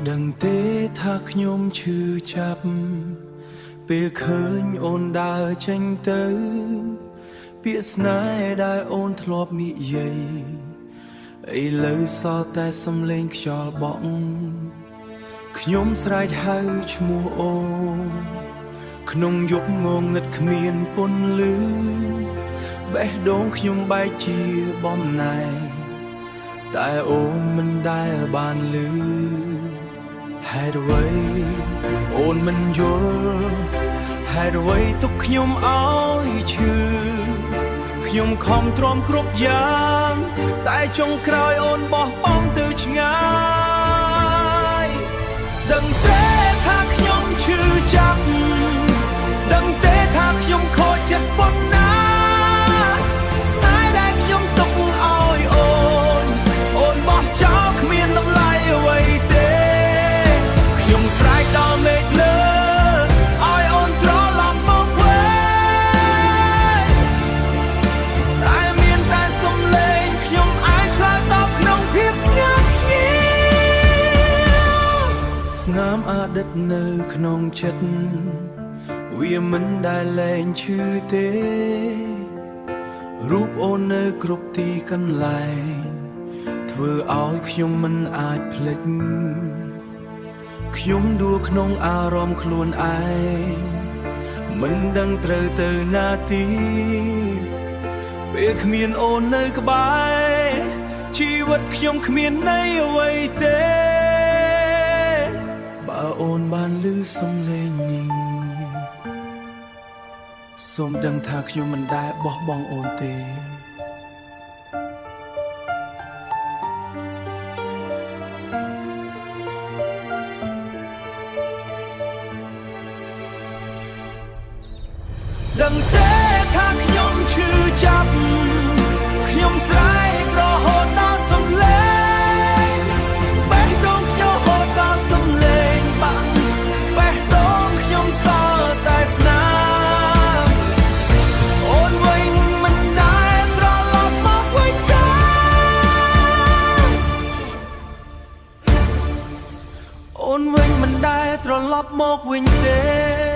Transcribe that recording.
ដឹងទេថាខ្ញុំឈឺចាប់ពេលឃើញអូនដើរចេញទៅពាក្យស្នេហ៍ដែលអូនធ្លាប់និយាយឥឡូវសល់តែសំឡេងខ្យល់បក់ខ្ញុំស្រែកហៅឈ្មោះអូនក្នុងយប់ងងឹតគ្មានពន្លឺបេះដូងខ្ញុំបែកជាបំណែកតែអូនមិនដែលបានឮហេតុអ្វីអូនមិនយល់ហេតុអ្វីទុកខ្ញុំឲ្យឈឺខ្ញុំខំទ្រាំគ្រប់យ៉ាងតែចុងក្រោយអូនបោះបង់ទៅឆ្ងាយដឹងទេថាខ្ញុំឈឺចាប់ដឹងទេថាខ្ញុំខូចចិត្តប៉ុណ្ណាស្នេហ៍ដែលខ្ញុំទុកឲ្យអូនបោះចោលគ្មានតម្លៃអ្វីទេខ្ញុំស្រែកដល់មេឃលើឲ្យអូនត្រឡប់មកវិញតែមានតែសំឡេងខ្ញុំអាចឆ្លើយតបក្នុងភាពស្ងាត់ស្ងាត់ស្នាមអតីតនៅក្នុងចិត្តវាមិនដែលលែងឈឺទេរូបអូននៅគ្រប់ទីកន្លែងធ្វើឲ្យខ្ញុំមិនអាចភ្លេចខ្ញុំដួលក្នុងអារម្មណ៍ខ្លួនឯងមិនដឹងត្រូវទៅណាទីពេលគ្មានអូននៅក្បែរជីវិតខ្ញុំគ្មានន័យអ្វីទេបើអូនបានឮសំឡេងនេះសូមដឹងថាខ្ញុំមិនដែលបោះបង់អូនទេដឹងទេថាខ្ញុំឈឺចាប់ខ្ញុំស្រែករហូតដល់សំឡេងបេះដូងខ្ញុំហូតដល់សំឡេងបាក់បេះដូងខ្ញុំសល់តែស្នាមអូនវិញមិនដែលត្រឡប់មកវិញទេអូនវិញមិនដែលត្រឡប់មកវិញទេ